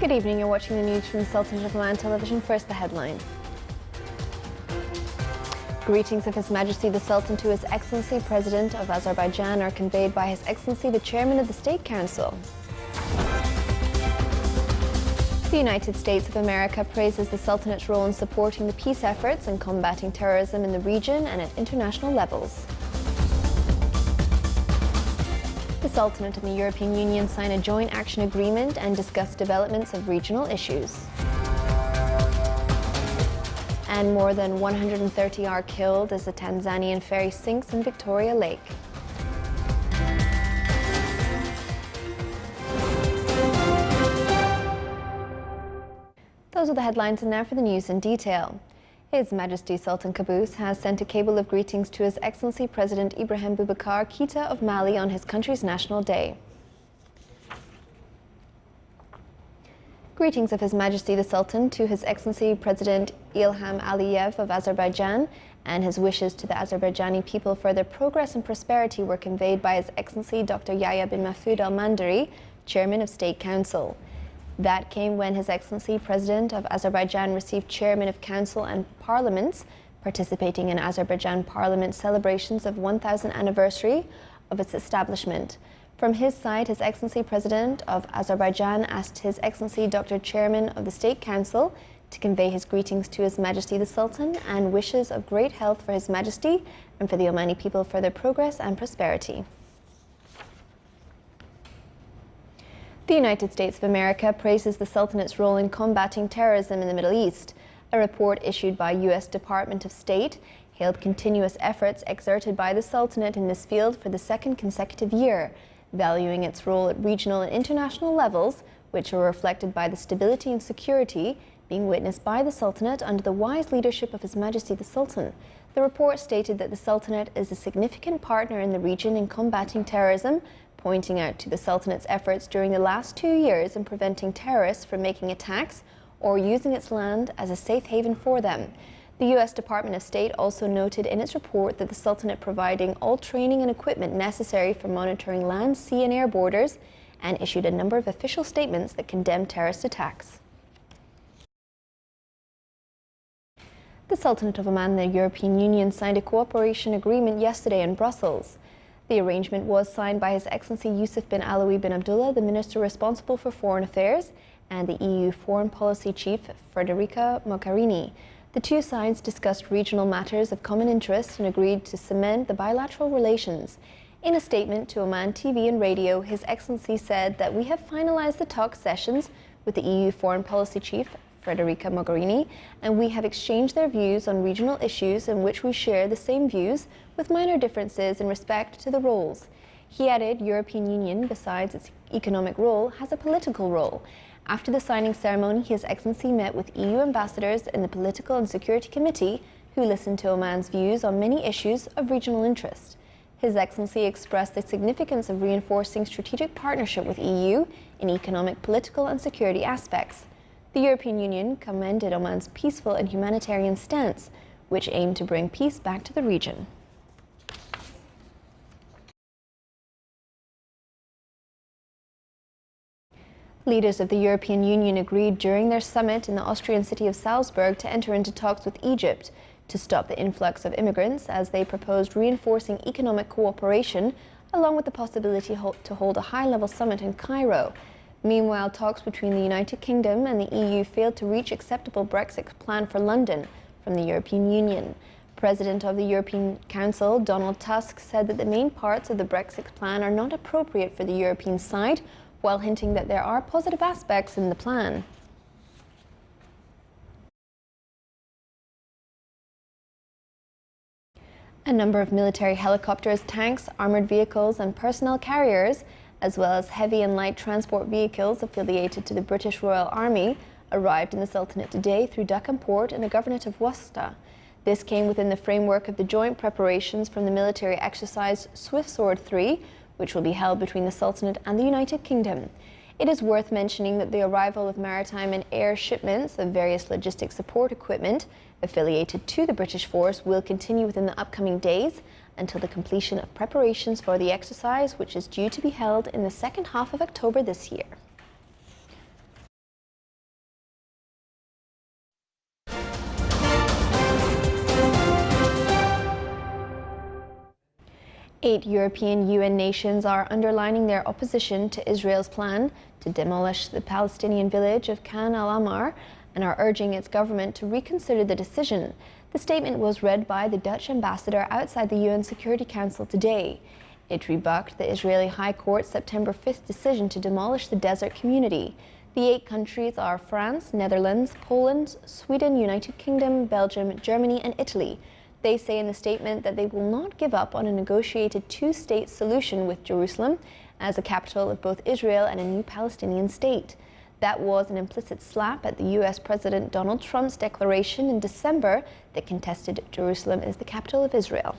Good evening, you're watching the news from the Sultan of Oman television. First, the headline. Greetings of His Majesty the Sultan to His Excellency President of Azerbaijan are conveyed by His Excellency the Chairman of the State Council. The United States of America praises the Sultanate's role in supporting the peace efforts and combating terrorism in the region and at international levels. The Sultanate and the European Union sign a joint action agreement and discuss developments of regional issues. And more than 130 are killed as the Tanzanian ferry sinks in Victoria Lake. Those are the headlines, and now for the news in detail. His Majesty Sultan Qaboos has sent a cable of greetings to His Excellency President Ibrahim Boubacar Keita of Mali on his country's National Day. Greetings of His Majesty the Sultan to His Excellency President Ilham Aliyev of Azerbaijan, and his wishes to the Azerbaijani people for their progress and prosperity were conveyed by His Excellency Dr. Yahya bin Mahfoud al-Mandari, Chairman of State Council. That came when His Excellency President of Azerbaijan received Chairman of Council and Parliaments participating in Azerbaijan Parliament celebrations of 1000th anniversary of its establishment. From his side, His Excellency President of Azerbaijan asked His Excellency Dr. Chairman of the State Council to convey his greetings to His Majesty the Sultan and wishes of great health for His Majesty and for the Omani people for their progress and prosperity. The United States of America praises the Sultanate's role in combating terrorism in the Middle East. A report issued by U.S. Department of State hailed continuous efforts exerted by the Sultanate in this field for the second consecutive year, valuing its role at regional and international levels, which are reflected by the stability and security being witnessed by the Sultanate under the wise leadership of His Majesty the Sultan. The report stated that the Sultanate is a significant partner in the region in combating terrorism, pointing out to the Sultanate's efforts during the last 2 years in preventing terrorists from making attacks or using its land as a safe haven for them. The U.S. Department of State also noted in its report that the Sultanate providing all training and equipment necessary for monitoring land, sea and air borders, and issued a number of official statements that condemned terrorist attacks. The Sultanate of Oman and the European Union signed a cooperation agreement yesterday in Brussels. The arrangement was signed by His Excellency Yusuf bin Alawi bin Abdullah, the Minister responsible for Foreign Affairs, and the EU Foreign Policy Chief, Federica Mogherini. The two sides discussed regional matters of common interest and agreed to cement the bilateral relations. In a statement to Oman TV and radio, His Excellency said that we have finalized the talk sessions with the EU Foreign Policy Chief, Federica Mogherini, and we have exchanged their views on regional issues in which we share the same views with minor differences in respect to the roles. He added, European Union, besides its economic role, has a political role. After the signing ceremony, His Excellency met with EU ambassadors in the Political and Security Committee, who listened to Oman's views on many issues of regional interest. His Excellency expressed the significance of reinforcing strategic partnership with EU in economic, political and security aspects. The European Union commended Oman's peaceful and humanitarian stance, which aimed to bring peace back to the region. Leaders of the European Union agreed during their summit in the Austrian city of Salzburg to enter into talks with Egypt to stop the influx of immigrants, as they proposed reinforcing economic cooperation along with the possibility to hold a high-level summit in Cairo. Meanwhile, talks between the United Kingdom and the EU failed to reach acceptable Brexit plan for London from the European Union. President of the European Council, Donald Tusk, said that the main parts of the Brexit plan are not appropriate for the European side, while hinting that there are positive aspects in the plan. A number of military helicopters, tanks, armoured vehicles and personnel carriers, as well as heavy and light transport vehicles affiliated to the British Royal Army, arrived in the Sultanate today through Deccan Port in the Governorate of Worcester. This came within the framework of the joint preparations from the military exercise Swift Sword 3, which will be held between the Sultanate and the United Kingdom. It is worth mentioning that the arrival of maritime and air shipments of various logistic support equipment affiliated to the British force will continue within the upcoming days until the completion of preparations for the exercise, which is due to be held in the second half of October this year. 8 European UN nations are underlining their opposition to Israel's plan to demolish the Palestinian village of Khan al-Ahmar and are urging its government to reconsider the decision. The statement was read by the Dutch ambassador outside the UN Security Council today. It rebuked the Israeli High Court's September 5th decision to demolish the desert community. The 8 countries are France, Netherlands, Poland, Sweden, United Kingdom, Belgium, Germany, and Italy. They say in the statement that they will not give up on a negotiated two-state solution with Jerusalem as the capital of both Israel and a new Palestinian state. That was an implicit slap at the U.S. President Donald Trump's declaration in December that contested Jerusalem as the capital of Israel.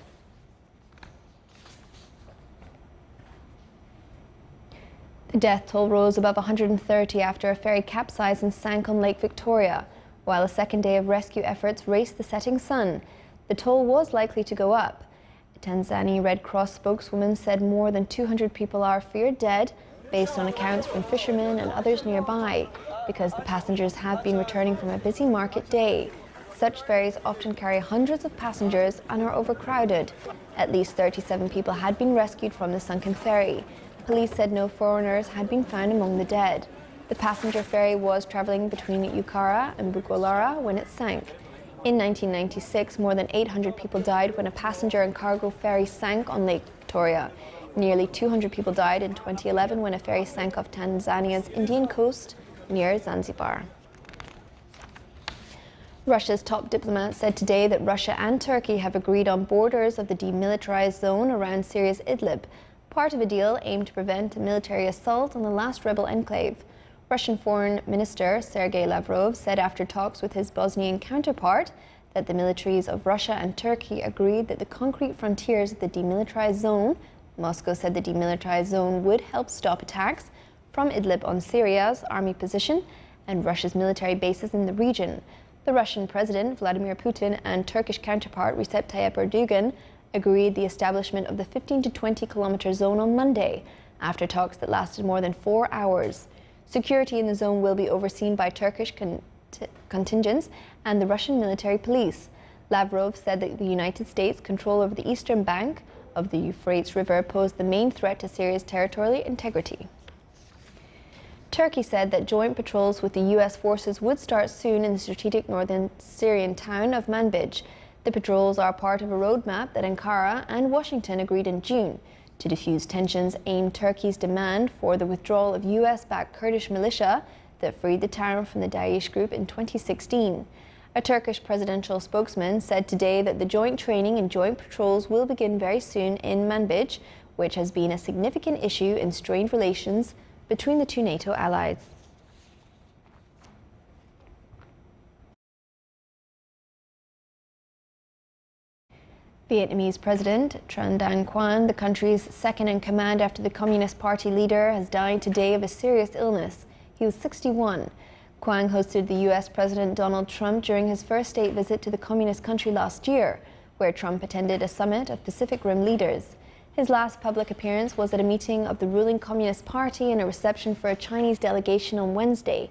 The death toll rose above 130 after a ferry capsized and sank on Lake Victoria, while a second day of rescue efforts raced the setting sun. The toll was likely to go up. A Tanzania Red Cross spokeswoman said more than 200 people are feared dead, based on accounts from fishermen and others nearby, because the passengers have been returning from a busy market day. Such ferries often carry hundreds of passengers and are overcrowded. At least 37 people had been rescued from the sunken ferry. Police said no foreigners had been found among the dead. The passenger ferry was traveling between Ukara and Bukolara when it sank. In 1996, more than 800 people died when a passenger and cargo ferry sank on Lake Victoria. Nearly 200 people died in 2011 when a ferry sank off Tanzania's Indian coast near Zanzibar. Russia's top diplomat said today that Russia and Turkey have agreed on borders of the demilitarized zone around Syria's Idlib, part of a deal aimed to prevent a military assault on the last rebel enclave. Russian Foreign Minister Sergei Lavrov said after talks with his Bosnian counterpart that the militaries of Russia and Turkey agreed that the concrete frontiers of the demilitarized zone. Moscow said the demilitarized zone would help stop attacks from Idlib on Syria's army position and Russia's military bases in the region. The Russian President Vladimir Putin and Turkish counterpart Recep Tayyip Erdogan agreed the establishment of the 15 to 20 kilometer zone on Monday, after talks that lasted more than 4 hours. Security in the zone will be overseen by Turkish contingents and the Russian military police. Lavrov said that the United States' control over the eastern bank of the Euphrates River posed the main threat to Syria's territorial integrity. Turkey said that joint patrols with the U.S. forces would start soon in the strategic northern Syrian town of Manbij. The patrols are part of a roadmap that Ankara and Washington agreed in June to defuse tensions aimed Turkey's demand for the withdrawal of U.S.-backed Kurdish militia that freed the town from the Daesh group in 2016. A Turkish presidential spokesman said today that the joint training and joint patrols will begin very soon in Manbij, which has been a significant issue in strained relations between the two NATO allies. Vietnamese President Tran Dang Quan, the country's second-in-command after the Communist Party leader, has died today of a serious illness. He was 61. Quang hosted the U.S. President Donald Trump during his first state visit to the communist country last year, where Trump attended a summit of Pacific Rim leaders. His last public appearance was at a meeting of the ruling Communist Party and a reception for a Chinese delegation on Wednesday.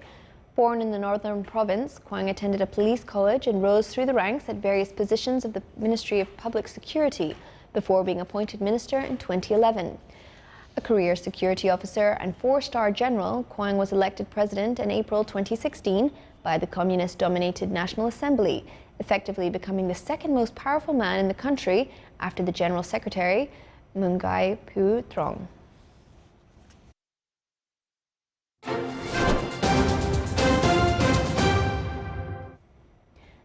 Born in the northern province, Quang attended a police college and rose through the ranks at various positions of the Ministry of Public Security before being appointed minister in 2011. A career security officer and four-star general, Quang was elected president in April 2016 by the communist-dominated National Assembly, effectively becoming the second most powerful man in the country after the General Secretary, Moon Phu Trong.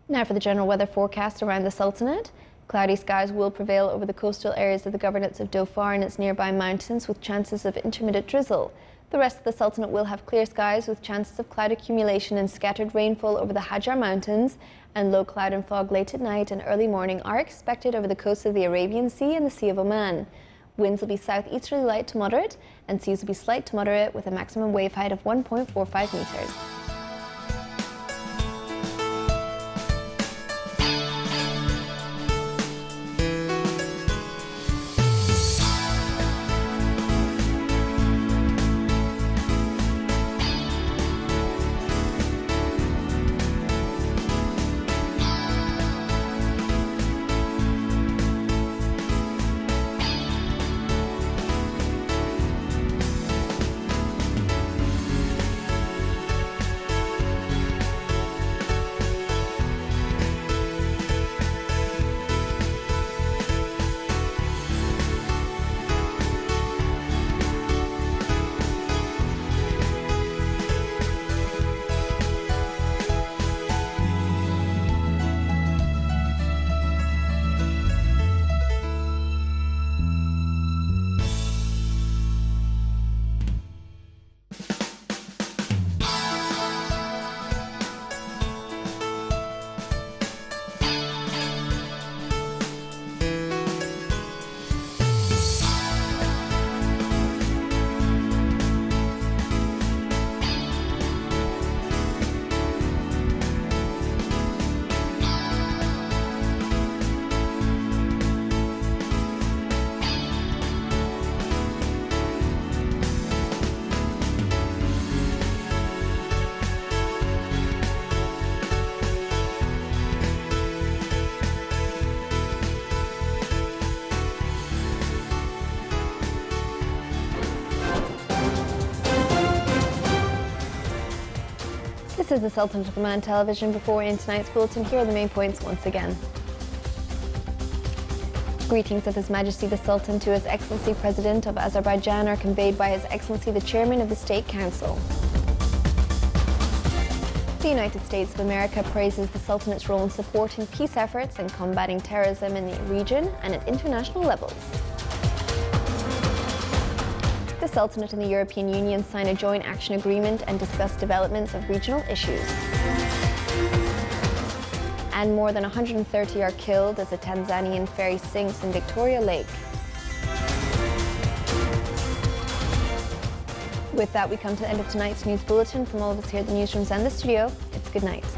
Now for the general weather forecast around the Sultanate. Cloudy skies will prevail over the coastal areas of the governorates of Dhofar and its nearby mountains, with chances of intermittent drizzle. The rest of the Sultanate will have clear skies with chances of cloud accumulation and scattered rainfall over the Hajar Mountains, and low cloud and fog late at night and early morning are expected over the coast of the Arabian Sea and the Sea of Oman. Winds will be southeasterly light to moderate, and seas will be slight to moderate with a maximum wave height of 1.45 meters. This is the Sultanate of Oman television. Before we end tonight's bulletin, here are the main points once again. Greetings of His Majesty the Sultan to His Excellency President of Azerbaijan are conveyed by His Excellency the Chairman of the State Council. The United States of America praises the Sultanate's role in supporting peace efforts and combating terrorism in the region and at international levels. The Sultanate and the European Union sign a joint action agreement and discuss developments of regional issues. And more than 130 are killed as a Tanzanian ferry sinks in Victoria Lake. With that, we come to the end of tonight's news bulletin. From all of us here at the newsrooms and the studio, it's good night.